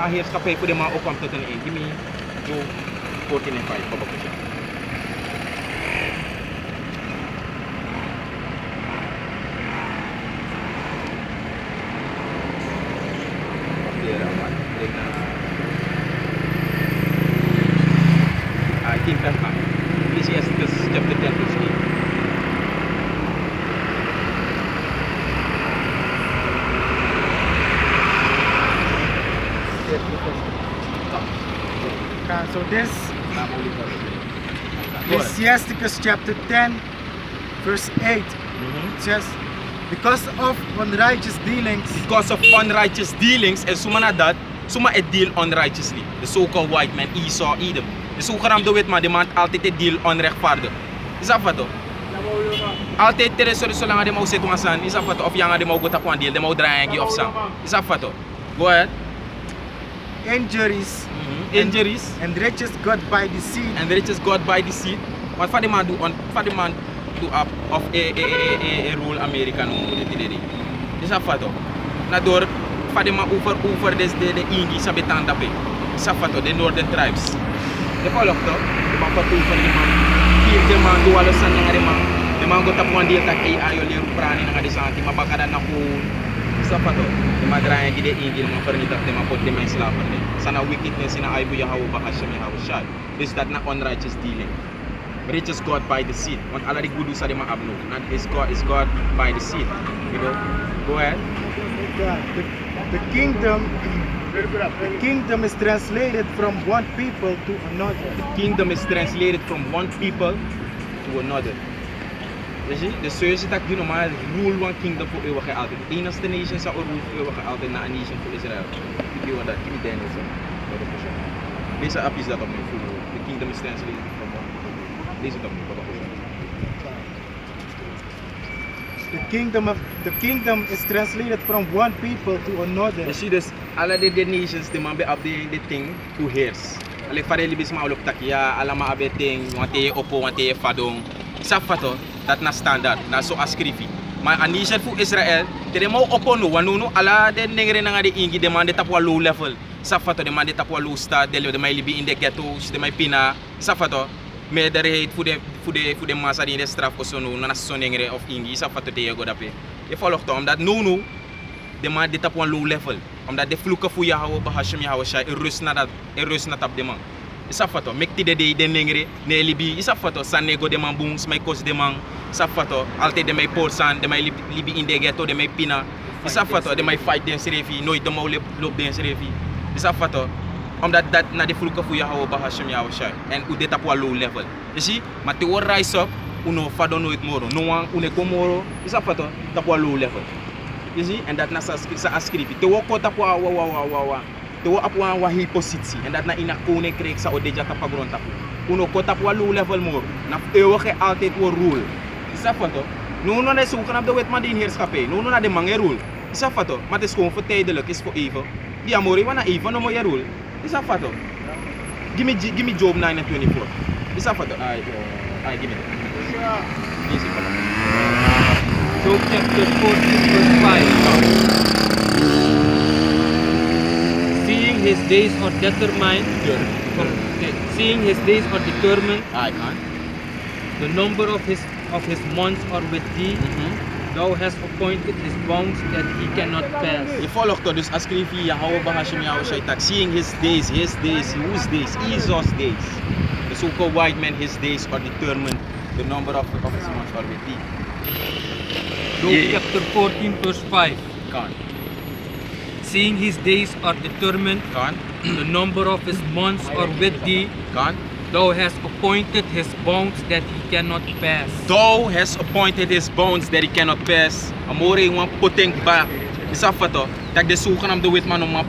heerschappij voor de man ook kwam tot een eind. Give me Job 14 en 5. Baba Kusha. I think that's fine. Ecclesiastes chapter 10 verse 8. So this Ecclesiasticus chapter 10 verse 8 says, because of unrighteous dealings, Because of unrighteous dealings, en suma dat, suma het deal unrighteously. The so-called white man, Esau, Edom. De zogenaamde wit man, die man altijd het deal onrechtvaardig. Is dat wat? Altijd tere sorry zolang de mau setu asan, is dat wat? Of yang de mau gota kwan deal, de mau draaien of sang. Is dat wat? Go ahead. injuries, Injuries and riches got by deceit, and the riches God by deceit. Wat voor de man do up of a rule American is dat wat? Na door voor de man over de Ingi sabetan dape. Is dat wat? De Northern tribes. De volgt toch? De man voor de man. Hier de man do alles aan de man. De man go tap one deal tak ayo leru prani na de santi mabakada na ko. Is dat wat? De man draaien die de Ingi man vernietig de man pot de man slapen. Sana wickedness in aibu Yahweh Hashem Yahweh Shai. This that not unrighteous dealing. Riches God by the seed. Want all the good do sa de man abno. Not is God by the seed. You know? Go ahead. the kingdom is translated from one people to another. Kingdom is translated from one people to another. You see? De zoals dat die normaal rule one kingdom voor eeuwige altijd. De enige nation zou rule voor eeuwige altijd naar een nation voor Israël. If you want that, give me Daniel. Deze app is dat op mijn voet. The kingdom is translated from one people. Deze het op mijn voet. The kingdom is translated from one people to another. You see this, all of the nations, they man be up the thing to hears. Like for the libis ma ulok takia, ala ma abe thing, want je oppo, want je fadong. Sa fato, dat na standard, na so askrifi. Maar a nation voor Israël, de mo oppo no, wanu ala de nengere na de ingi demande tapwa low level. Sa fato demande tapwa low start, de may libi in the ghettos, de may pina. Sa fato, me de rate voor de massa die in de straf of zo no, na so nengere of ingi. Sa fato te go dape. Je volgt om dat no. De man dit op een low level. Omdat de vloeken voor Yahweh Hashem Yahweh Shai, rust na tap de man. Isa fato, mekti de nengere, ne libi, isa fato, san nego de man boons, my kos de man, isa fato, altijd de mij porsan, de mij libi in de ghetto, de mij pina, isa fato, de mij fight den serefi, nooit de mau loop den serefi. Isa fato, omdat dat na de vloeken voor Yahweh Hashem Yahweh Shai. En u dit op een low level. You see, maar te hoor rise up, uno fado nooit moro, no one, une komoro, isa fato, tap een low level. You see, and that na sa ascrivi. Te wo kota po wa. Te wo apwa wa hypositsi. And that na ina kone kreeg sa odeja tapagron tapu. Uno kota po low level more. Na eeuwige altijd wo rule. Isa foto. No na zoeken op de wet in heerschappij. No na de mange rule. Isa foto. Maar het is gewoon voor tijdelijk, is voor even. Die amori wana even no mo je rule. Isa foto. Give me Job 9 and 24. Isa foto. Ay, give me that. Easy foto. Job chapter 14 verse 5. Seeing his days are determined, seeing his days are determined, I can't. the number of his months are with thee. Thou hast appointed his bounds that he cannot pass. Je volgt toch, dus als schreef je Yahweh Hashem Yahweh Shai tak, seeing his days, whose days? Esau's days. The so-called white man, his days are determined. The number of his months are with thee. Job chapter 14 verse 5. Kan. Seeing his days are determined, Kan. the number of his months are with thee. Kan. Thou hast appointed his bounds that he cannot pass. Thou has appointed his bounds that he cannot pass. Amore wan putting back. Isa fato, tak de zogenaamde wit man om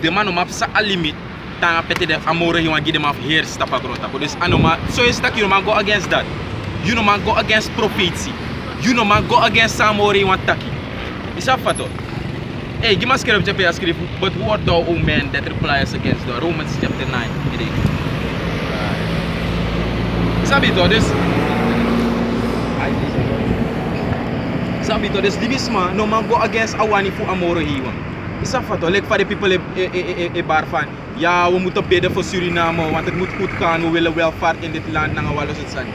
de man om sa limit. Tanga pete de amore wan give them of here stapa grota. Dus anoma, so is tak you man go against that. You man go against prophecy. You man go against Samori wan taki. Isa fato. Hey, give me a scripture chapter script. But who art thou, O man, that replies against the Romans chapter 9. Sabi to, this Sabi to, this libisma no man go against awani fu amoro hiwan. Is dat wat? Like voor de people in bar van, ja, we moeten bidden voor Suriname, want het moet goed gaan, we willen welvaart in dit land, naar wat het zijn.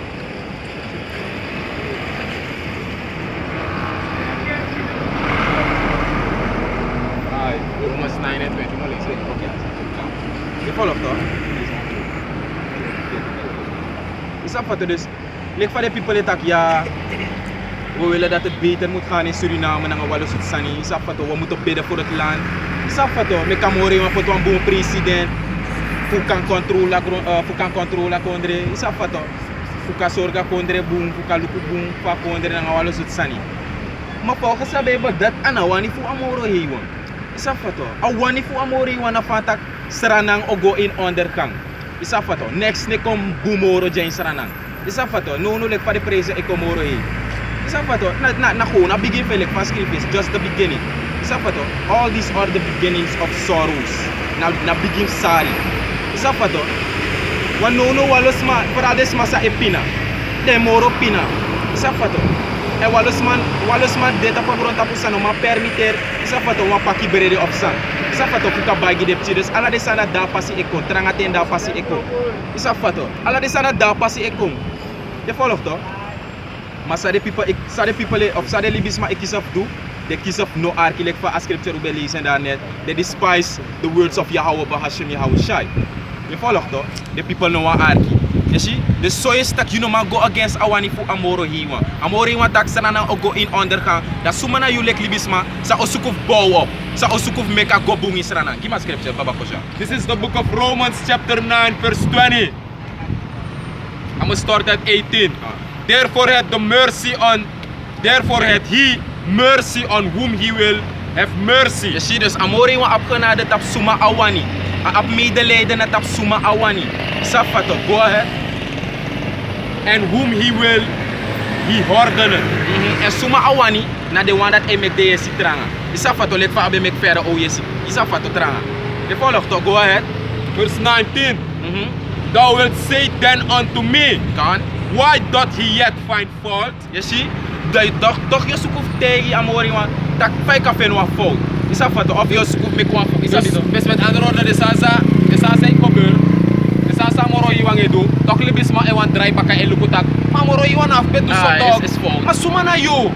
Almost 9 and 20 more legs. Je volgt toch? Is dat wat? Dus, like voor de people in tak, ja, we willen dat het beter moet gaan in Suriname, naar wat het zijn. Is dat wat? We moeten bidden voor het land. Is dat wat? We kan morgen een foto van president. Hoe kan controleren kondre? Is dat wat? Hoe kan zorgen kondre boom, hoe kan lukken boom, voor kondre naar wat het zijn. Maar volgens mij dat anawani voor amoro hewan. Is dat wat? Awani voor amoro hewan afatak seranang ogo in ondergang. Is dat wat? Next ne kom boomoro jain seranang. Is dat wat? No lek voor de prijzen ekomoro he. Is dat wat? Na gewoon, begin van like fast is just the beginning. Is dat wat? All these are the beginnings of sorrows. Na begin sari. Is dat wat? Want no walosma, vooral des massa epina. De moro pina. Is dat wat? En walosman dit op grond tapu san ma permitter. Is dat wat? Wa paki berede op san. Is dat wat? Fuka bagi de ptides. Ala de sana da pasi ekon, tranga ten da pasi ekon. Is dat wat? Ala de sana da pasi ekon. Je volgt toch? Maar sa de people of sa de libisma kies of do, they kies of no arki like for a scripture ube lezen daarnet. They despise the words of Yahweh Bahashem Yahweh Shai. Je volgt toch? The people no want arki. You see? The so is that you know man go against awani fu amoro hiwa. Amoro hiwa tak sana na go in ondergang. Dat sumana you like libisma sa osukuf bow up. Sa osukuf make a go bungi sana. Give me scripture Baba Kosha. This is the book of Romans chapter 9 verse 20. I'm going to start at 18. Therefore had he mercy on whom he will have mercy. Je ziet dus amori wa apgenade tap suma awani. Ap medelijden na tap suma awani. Safato, go ahead. And whom he will, he ordenen. En suma awani na de one that I make de yesi tranga. Safato let fa abe make verder o yesi. Safato tranga. De volgt toch, go ahead. Verse 19. Thou wilt say then unto me, Kan. why doth he yet find fault? Je ziet, toch je zoekt tegen amori wa tak fai ka fen wa fout. Safato of je zoekt me kwa fout. Dus met andere woorden, de sansa in gebeur. De sansa moro iwan edu. Toch libisma ewan drai baka elukutak. Maar moro iwan af betu sotok. Is fout. Maar suma na you.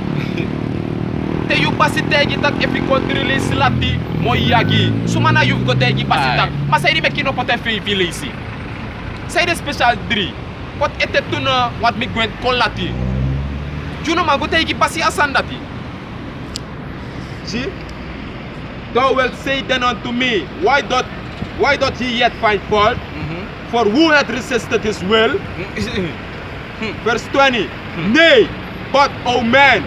Te you pasi tegi tak epi kontrili slati mo yagi. Suma na you go tegi pasi tak. Maar zij die bekino pote fei vilisi. Zij de special 3. Wat ete toen wat mi gwen kolati. Juno ma go tegi pasi asandati. See? Thou wilt say then unto me, why doth he yet find fault? For who hath resisted his will? Verse 20. Nay, but O man,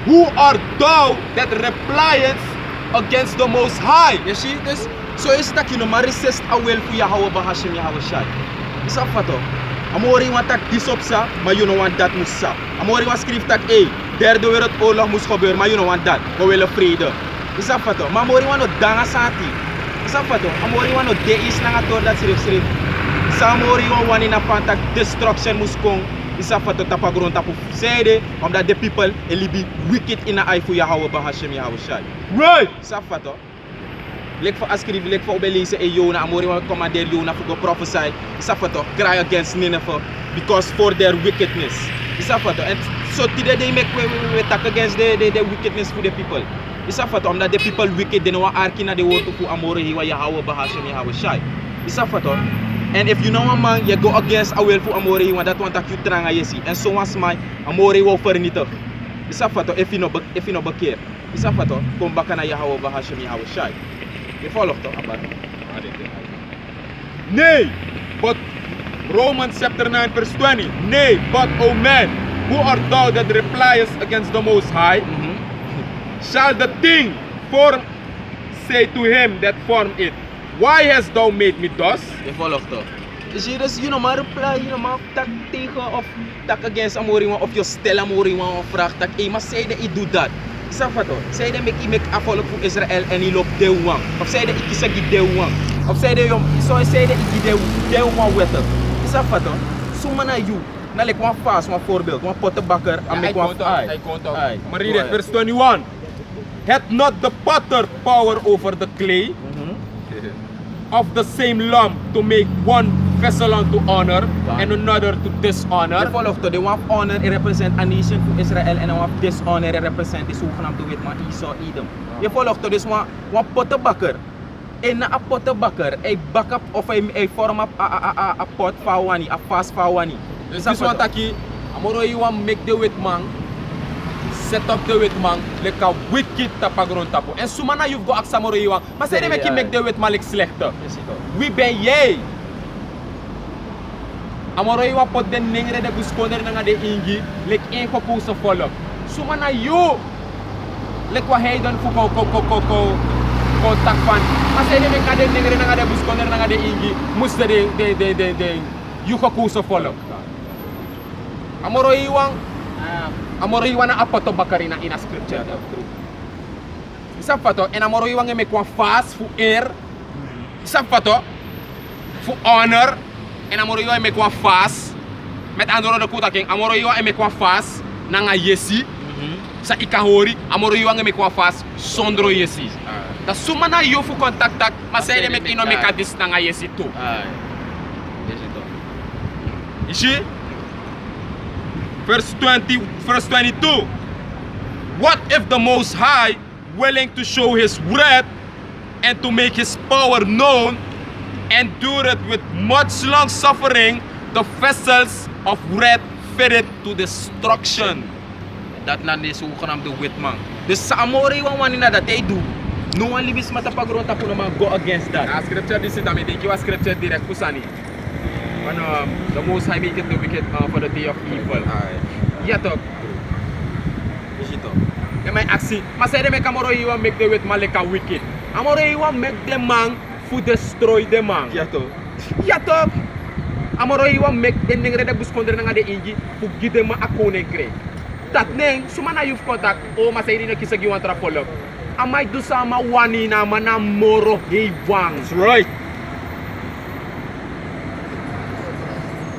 who art thou that repliest against the Most High? Je ziet dus, zo is dat je nog maar resist a wil voor Yahweh Bahashem Yahweh Shai. Is dat wat toch? Amori want tak dis op sa, maar you know want dat moest sa. Amori want schrijft tak derde wereldoorlog moest gebeuren, maar you know want dat. We willen vrede. Is dat wat toch? Maar Amori want no danga sati. Is dat wat toch? Amori want no de is na gator dat schrijft. Samori want in a pantak destruction moest komen. Is dat wat toch tapa grond tapu zijde, omdat de people elibi wicked in a eye voor Yahweh Bahashem Yahweh Shai. Right! Is dat wat toch? Lek voor ascrive, lek voor obelezen en Jona, Amori want commander Jona voor go prophesy. Is dat wat toch? Cry against Nineveh because for their wickedness. Is dat wat toch? And so today they make we attack against the wickedness for the people. Is dat wat toch? Omdat the people wicked, they know arki na de woord voor Amori hiwa Yahweh Bahashem Yahweh Shai. Is dat wat toch? And if you know a man, you go against a will for Amori hiwa, dat want dat you tranga yesi. En so was my Amori wil vernietig. Is dat wat toch? If you no bekeer. Is dat wat toch? Kom back naar Yahweh Bahashem Yahweh Shai. Je volgt toch, Abba? Nay, but Romans chapter 9 verse 20. Nay, but O man, who art thou that repliest against the Most High? Shall the thing form say to him that formed it, why hast thou made me thus? Je volgt toch? Dus you know, maar reply, you know, maar tak tegen of tak against Amori of je stel Amori of vraag tak, maar zei dat ik doe dat. Is dat wat toch? Zij de make afvallen voor Israël en hij loopt de wang. Of zij de ik zeg de wang. Of zij de zo zij de ik de wang wetten. Is dat wat toch? Suma na you. Na like one fast, one voorbeeld, one pottenbakker en make one I count out. Maar read it, verse 21. Hath not the potter power over the clay of the same lump to make one vessel unto honor and another to dishonor? Je volgt toch, de one of honor represent a nation voor Israël en one of dishonor represent de zogenaamde witman Esau Edom. Je volgt toch, dus een pottenbakker. En na een pottenbakker, hij bak op of hij vormt een pot van wani, een vast van wani. Dus this one taki, amoro you want make the witman, set up the witman, like a wicked tapagron tapo. En sumana you've got aksamoro you want, maar zij make make the witman like slechter. We ben jij. Amoro you want pot den ningre de buskonder nga de ingi, like een kokouse volk. Sumana you, like wat hij dan voor contact van. Maar zij make de ningre nga de buskonder nga de ingi, moest de you kokouse volk. Amoro iwan na apoto bakari na ina scripture. Isa pato en amoro iwan make one fast for air. Isa pato for honor en amoro iwan make one fast. Met andere de kuta king amoro iwan make one fast na nga yesi. Sa ikahori amoro iwan make one fast sondro yesi. Da suma na yo fu contact tak mas say make ino make dis na nga yesi to. Ishi Verse 22. What if the Most High, willing to show His wrath and to make His power known, endured with much long suffering the vessels of wrath fitted to destruction? Dat na de zogenaamde witman. Dus sa amore wan na dat hij doet. No one libis matapagron tapo naman go against that. A scripture this is I think you scripture direct kusani. The Most High make it the wicked for the day of evil. Yeah, talk. Is it They might ask, mas say they make amoro you want make the witman like a wicked. Amoro you want make the man to destroy the man. Ja toch. Yeah, talk. Amoro you want make the ningre de buskonder nga de ingi to give them a konekre. Dat neng sumana you've contact o mas say na kisag you want to follow. Amay do sama wani na manamoro hewang. That's right.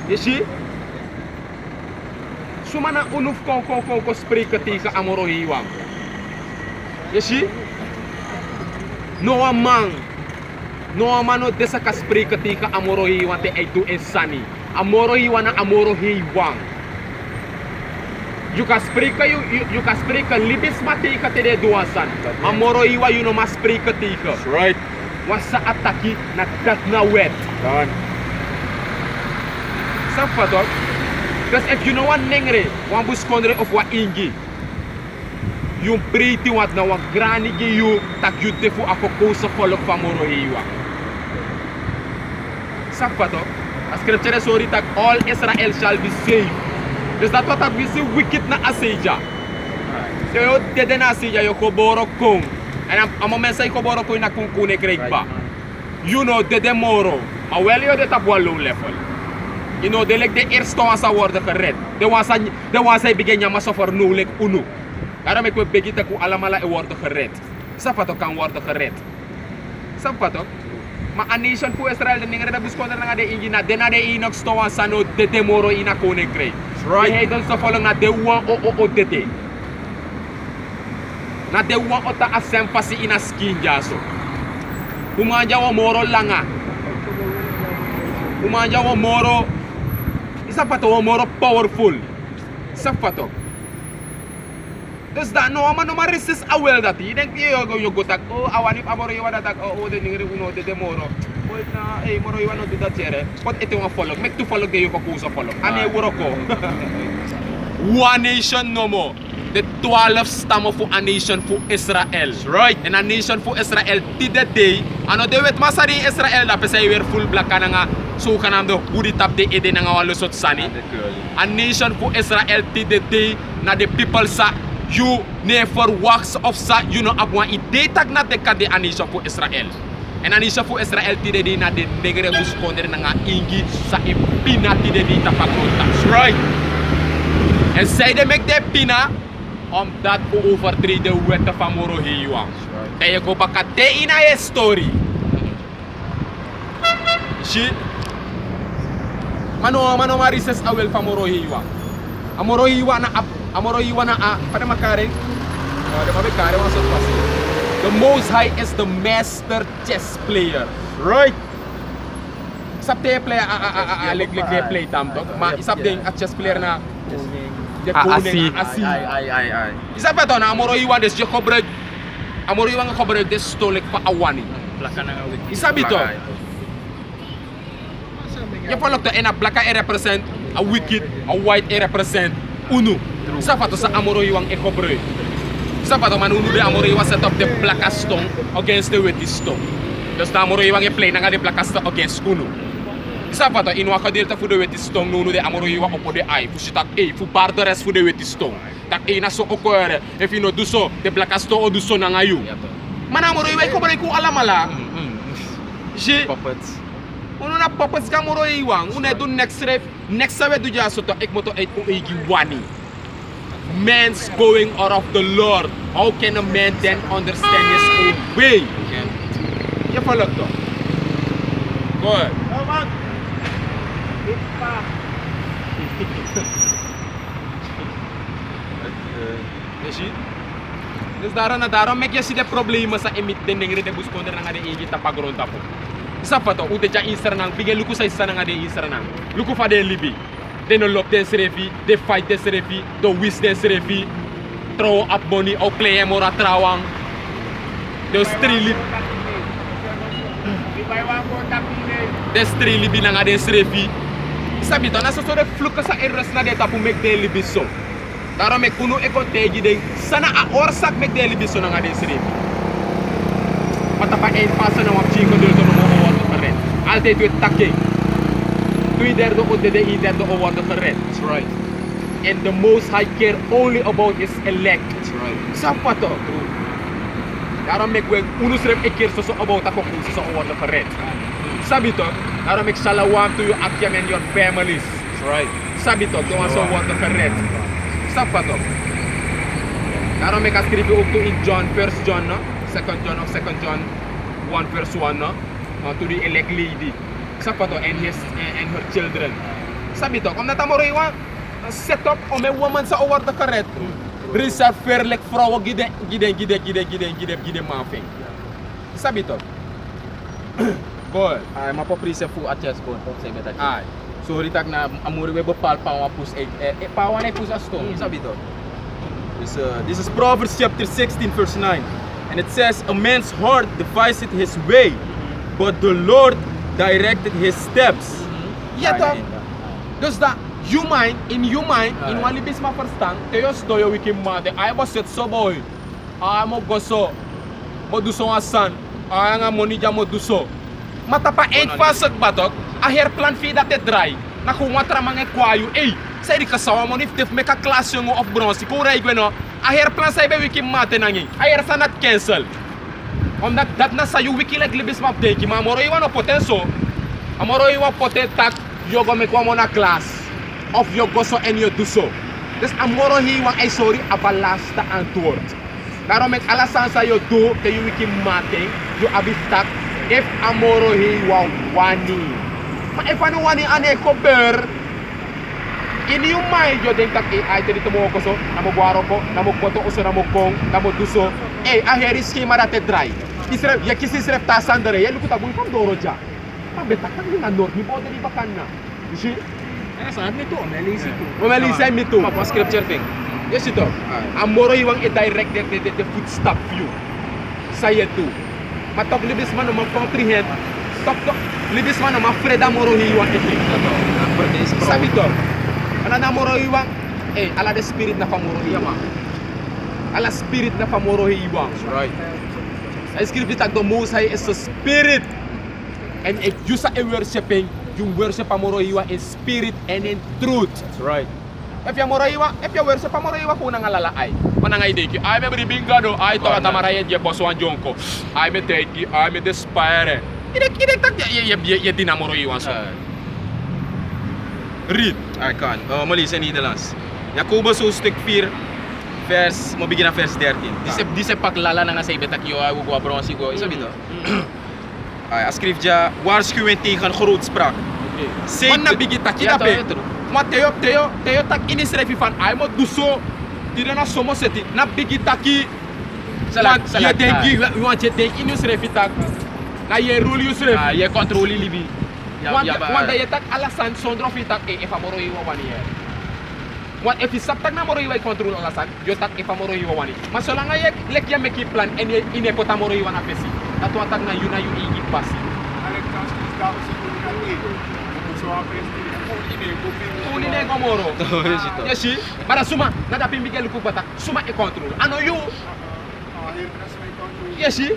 You see? Sumana unuf kon spreken tegen amoro hiwang. You see? No man no desa ka spreken tegen amoro hiwang te ay do insani. Amoro hiwang na amoro hiwang. You can spreken libis mateka te de duasan. Amoro hiwang you no mas spreken tegen. That's right. Wasa ataki na dat na wet. Done. Safatok. Dus if you know wat nengre, wan buskondre of wat ingi. Yung pretty wat na wan grani gi you tak you defu ako kosa volk van moro hiwa. Safatok. A scripture is sorry tak all Israel shall be saved. Dus dat wat we see wicked na aseja. So yo dede na aseja yo koboro kong. En am moment say koboro kong na kung kune kreeg ba. You know dede moro. Maar wel yo de tap low level. You know, de eerste was worden gered. De was hij begin je maar voor nulik unu. Daarom ik wil beginnen ku alamala worden gered. Sapato kan worden gered. Sapato. Maar een nation voor Israël de ningere dat buskonder na de ingina de na de inok stoan sano de demoro ina koninkrijk. Right. Hij dan zo volgen na de wan o de. Na de wan o ta asem pasi ina skin jaso. Umanja wa moro langa. Umanja wa moro sapato wa moro powerful. Sapato. Dus dat no maar resist awel dat. Je denkt je go tak oh awani amoro je dat oh de ningere uno de moro. Ooit na moro je no do dat jere. Pot ete wa follow. Mek to follow de yo ko kusa follow. Ane woroko. One nation no more. The 12 stammen voor een nation voor Israël. Right. En een nation voor Israël die de day. Ano de wet masari Israël dat pesay weer full black kananga zogenaamde hoodie tap de ede nga walo sot sani. Een nation voor Israël die de day na de people sa you never works of sa you know abwan idee tak na de kade een nation voor Israël. En een nation voor Israël die de day na de negere buskonder nga ingi sa impina die de day tapakota. Right. En zij de make de pina omdat we overtreden wetten van moro hiwa. En je komt bakate in je story. Zie? Mano marises awel van moro hiwa. Amoro hiwa na pada makare. The Most High is the master chess player. Right. Isap tayo player play tam to. Ma isap din a chess player na Asi. Asi. Isap pa to na amoro iwan des Jacobreg. Amoro iwan Jacobreg des stolek pa awani. Plaka na nga with Isap ito. Ya follow to ena black e represent a wicked, a white e represent unu. Isap pa to sa amoro iwan Jacobreg. Isap pa to man unu de amoro iwan set up the black stone against the white stone. Dus na amoro iwan e play na nga de black stone against unu. Isap pa to inwa ka delta fu de white stone unu de amoro iwan opo de ai. Fu sitak e fu bar de rest fu de white stone. Tak e na so okore. If you no do so, the black stone o do so na ngayu. Mana amoro iwan Jacobreg ku alamala. Je Puppets. uno na puppets ka moro iwan, uno do next ref, next sabe do ja soto ek moto et kung igi wani. Man's going out of the Lord. How can a man then understand his own way? You follow to? Go ahead. You see? Dus daarom mek je si de problemen sa emit den ngere de busponder nga de igi tapagron tapo. Isa pa to ude ja isernang bige luku sa isa nga de isernang. Luku fa de libi. De no lop den serefi, de fight den serefi, do wis den serefi. Throw up money au play mora trawang. De strili. De strili bi nga de serefi. Isa bito na so de fluka sa erres na de tapu mek de libi so. Daarom ik kuno eko tegi ding sana a orsak mek de libiso nga de sirip. Matapa een paso na wap chingo dito no mo award of red. Altijd with takke. 2/3 o de 1/3 award of red. That's right. And the Most High care only about his elect. That's right. Sapato. Daarom mek we uno srep ekir so about ako kung so award of red. Sabito. Daarom ik salawam to you Akyam and your families. That's right. Sabito to so award of red. Sapato. Daarom ik skrive ook to in John, 1 John, no? 2 John of 2 John 1 verse 1, no? To the elect lady. Sapato and her children. Sabito, kom nata moro iwan set up om een woman sa award de karet. Reserve verlek vrouwen gide mafing. Sabito. Boy, Ay mapoprise fu atjes kon po sa beta. ai. So ritak na amuri we bepal pa wa pus pa wa na pus astong sabi to. This is Proverbs chapter 16 verse 9. And it says, a man's heart deviseth his way, but the Lord directed his steps. Yato. Dus da you mind in wali bis ma verstand. Teyo stoyo wiki mate. Ay was set so boy. Ay mo goso. Mo duso asan. Ay nga monija mo duso. Matapa ain't pasag batok. Aher plan fi dat dry. Nakuha tramang kwayo. Eh, sa di kasawa mo if def meka klase mo of bronze. Kura igweno. Aher plan sa ibe wiki mate nangi. Aher sa not cancel. Omdat dat na sa you wiki like libis map deki. Mamoro iwan o potenso. Amoro iwan potetak. Yogo me kwa mo na class. Of yo goso en yo duso. Dus amoro hiwan ay sorry abalasta antwoord. Daarom met alasan sa yo do te you wiki mate. Yo abistak. If amoro hiwan wani. Maar if ano wani ane kober. In yung mind yo denk tak ay te dito mo koso. Namo guaro ko. Namo koto uso namo kong. Namo duso. Eh aheri schema date dry. Isref ya kisi sref tasandere. Ya lukuta bun kam doro ja. Betak kan na nord ni bote di bakan na. Isi saat nito, melisi ko. Umalisa mi to. Mapa scripture thing. Yes ito. Amoro iwang i-direct the footstep view. Saya tu. Matok libis man ma comprehend. Tok libis man ma freda moro iwang ito. Sabi to. Ana na moro iwang ala the spirit na famoro iwang. Ala spirit na famoro iwang. That's right. Sa scripture tag the Most High is a spirit. And if you sa worshiping, you worship amoro iwa in spirit and in truth. That's right. If you worship amoro iwa kung nangalaay. Manangay deki, ay me bribingado, ay to atamarayan je boswan jonko. Ay me deki, ay me despire. Idek tak ya dinamoro iwa so. Read. I kan. Mali sa Nederlands. Jacobus hoofdstuk 4 vers mo begin na vers 13. Dise paklala na nga sa ibetak yo ay gugwa bronze go. Isa bito. Ay, askrif ja waarschuwen tegen grootspraak. Man na bigita kita be. Ma teyo tak inisrefi fan ay mo duso. Tira na somo seti na bigita ki Salat, Want salat, je denkt, want je denkt in je schrijf je tak. Na je rule je schrijf. Ah, je controle libi. Want je tak alasan zonder of je tak if amoro je wanneer. Want if je sap tak na moro je controle alasan, je tak if amoro je wanneer. Maar zolang je lek je make plan en je in pot amoro je wana pesi. Dat wat tak na you igi pasi. Uni ne gomoro. Yesi, bara suma nada pimbike luku batak suma e control. Ano you? Yesi.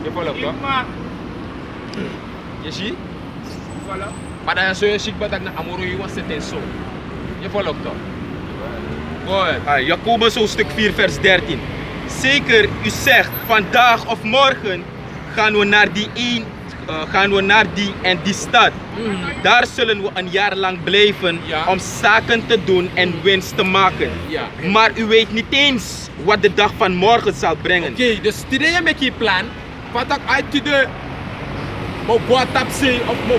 Je follow up, je ziet? Maar dan zul je ziek dat na amoro je was het en zo. Je follow up. Ah, Jacobus hoofdstuk 4 vers 13. Zeker, u zegt, vandaag of morgen gaan we naar die en die stad. Daar zullen we een jaar lang blijven Ja. om zaken te doen en winst te maken. Ja. Maar u weet niet eens wat de dag van morgen zal brengen. Oké, dus today je make je plan. Wat ik uit today. Mo guatapse of mo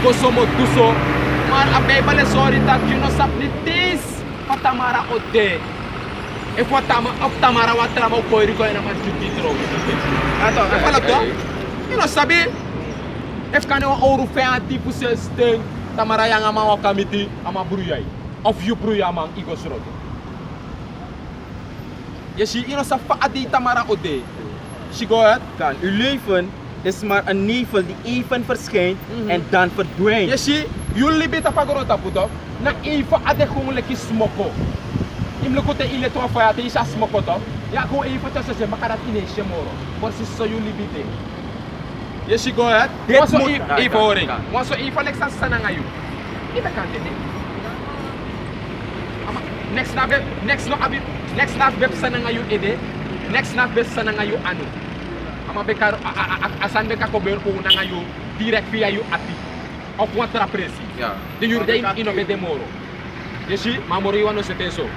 goso, mo duso. Maar a Bijbel is sorry dat je no sap niet eens. Wat tamara ode. E wat tamara wat trama o koiri ko na mas juti tro. Attends, Fala to. You no sabi. If kan o ouro fe anti pu se sting. Tamara yang ama o kamiti ama bruyai. Of you bruya man igosro. Je ziet, je no fa adi tamara ode. She go ahead. Kan, uw leven is maar een nevel die even verschijnt en dan verdwijnt. Je ziet, jullie beta pagorota puto. Na even ade gewoon lekker smoko. Im lo kote ile to fa te isa smoko to. Ja gewoon even tussen ze makarat inesje moro. Voor si so jullie bite. Je ziet go ahead. Dit Was zo moet- even horing. kan. Was zo even lekker sana ngayu. Ibe kan dit. Next na beb sana ngayu ede. Next na beb sana ngayu anu. Ama bekar asan beka ko ber ko na ngayu direct via you ati. Of wat tra presi. Ja. De jurde in obe de moro. Je ziet, maar moro iwan no sete so.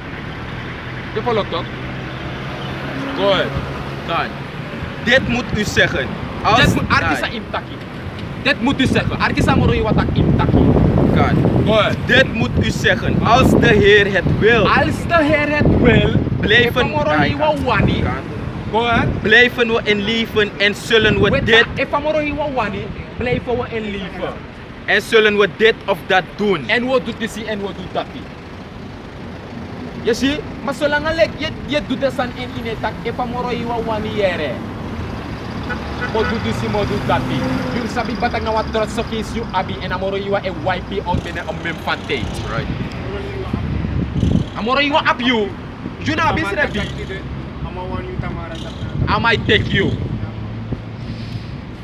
Je follow toch? Go ahead. Kan. Dit moet u zeggen. Als Dit moet artisa imtaki. Dit moet u zeggen. Artisa moro iwan tak imtaki. kan. Go ahead. Dit moet u zeggen. Als de Heer het wil, Als de Heer het wil, Blijven- moro Kijk, iwan wani. Go ahead. blijven we in leven en zullen we Wait, dit if moro iwan wani, blijven we in leven. en zullen we dit of dat doen. En we doen dit en we doen dat. Je ziet, maar zolang je doet dat in een tak, if moro iwan wani yere. Mo doet dit, mo doet dat. Jullie sabi batak na wat trots of is you abi en amoro iwan e wipe out binnen een memfante. Right. Amoro iwan up you. You know bis refi. I might take you.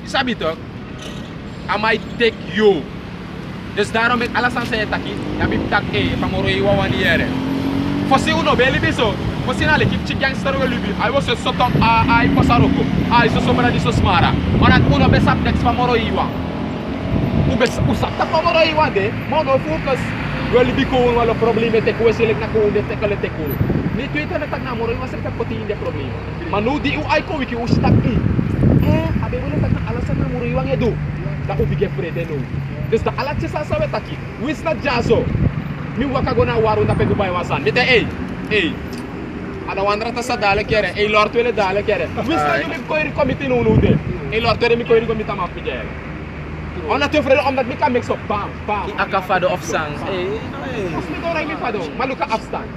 You sabi toch? I might take you. Dus daarom met alasan saya taki, ya bib tak pamoro iwa wani yere. Fosi uno beli biso. Fosi na lekip chi gangster we libi. I was a sort of I pasaroko. I so somara di so smara. Manat uno besap next pamoro iwa. Usap tak pamoro iwa de, mono focus. We libi ko wala probleme te ko selek na ko de te kale te ko. Ni Twitter na tag na moro iwa sa poti inde problema. Manudi u ay ko wiki ustak i. Abe wala tag na alasan na moro iwa ngedo. Da ubige frede no. Dus da alat sa sawe taki. Wis na jazo. Mi waka gona waru na pegu bay wasan. Dite ada wandra ta sa dale kere. Lord wele dale kere. Wis na yumi ko iri committee no no de. Lord wele mi ko iri committee ma pije. On a te frede omdat mi ka mix up bam. Akafado of songs. Mas mi do rai mi fado. Maluka abstan.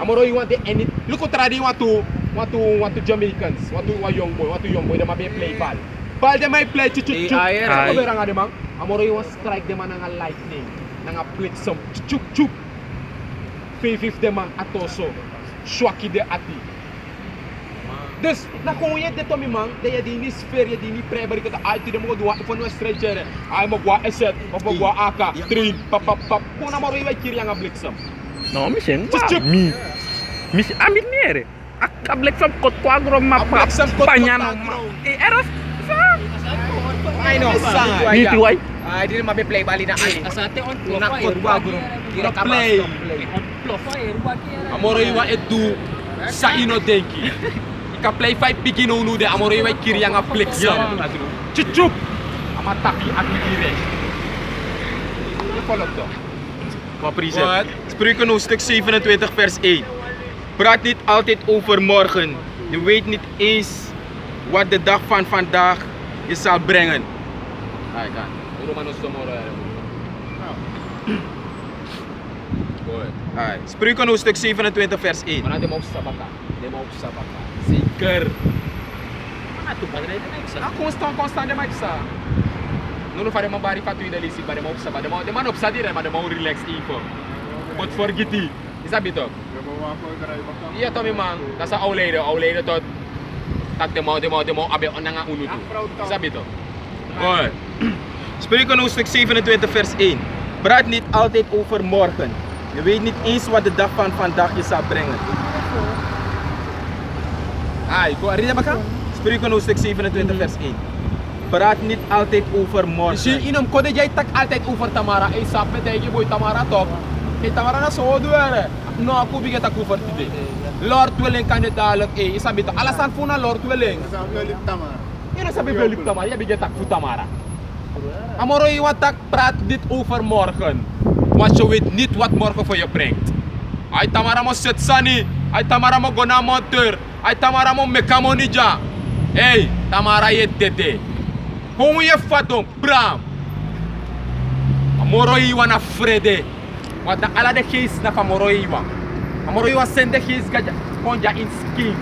Amoro you want the any look at tradi want to Jamaicans, want to young boy, them a be play ball. Ball them I play chuk. Ay. Ko berang ade mang. Amoro you want strike them nga lightning, nga blitz some chuk. 5 them atoso. Shwaki de ati. Dus na kung yet de tomi mang, de yadi ni sphere yadi ni preber ko ta ay to dem ko duwa ifo no stretcher. Ay mo gwa eset, mo gwa aka, train pap. Kuna moro you kiri nga blitz some. No, mission. Just chuk. Mission. Amit niere. Kablek sam kot kwa gro mapa. Kablek sam kot Panyano. kwa gro. Eras sa. Ay no, Ni tuway. Ay, di na mabe-play bali na ay. Asate on Nakot ba guro? Ira play. On profile Amoro iwa edu sa ino denki. Ika play 5 begin unu de amoro iwa kiri yang a plek sam. Chuchup. Ama tapi aki dire. Follow toch. Maar Prizet, Spreuken hoofdstuk 27 vers 1. Praat niet altijd over morgen. Je weet niet eens wat de dag van vandaag je zal brengen. Ay kan. Uro manos tomorrow. Boy. Alright. Spreuken hoofdstuk 27 vers 1. Mana de mau sabaka. De mau sabaka. Zeker. Mana tu padre na isa. Ah, constant de mais sa. Não fare uma bari fatu ida lisi bare mau sabaka. De man opsa dire maar de mau relax info. But forget it. Isabi to. Iya to mi man. Nasa aulede tot. Tak de mau abe onanga unu tu. Isabi to. Boy. Spreuken hoofdstuk 27 vers 1. Praat niet altijd over morgen. Je weet niet eens wat de dag van vandaag je zal brengen. Ay, ko ari baka? Spreuken hoofdstuk 27 vers 1. Praat niet altijd over morgen. Si inom ko de jay tak altijd over Tamara. Ay sape de je boy Tamara top. Ay Tamara na so duere. No ako bigyan tak over today. Lord willing kan het dadelijk isabi to. Alasan po na Lord willing. Yun ang sabi Philip Tamara, ya bigyan tak fu Tamara. Amoro iwan tak praat dit over morgen. Want je weet niet wat morgen voor je brengt. Ay Tamara mo set sani. Ay Tamara mo gona motor. Ay Tamara mo mekamonija. Hey, Tamara ye tete. Como je fatom, Bram. Amoro iwan na frede. Want na ala de geest na van Amoro iwan. Amoro iwan sende geest gaja konja in skin.